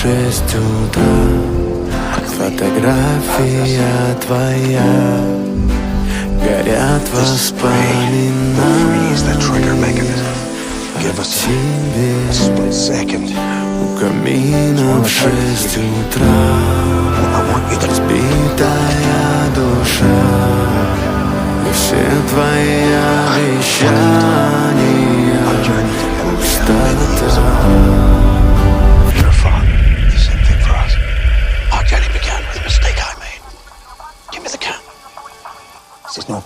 6 утра. Фотография твоя, горят воспоминания о тебе. У камина в 6 утра, разбитая душа, и все твои обещания пустота. There's no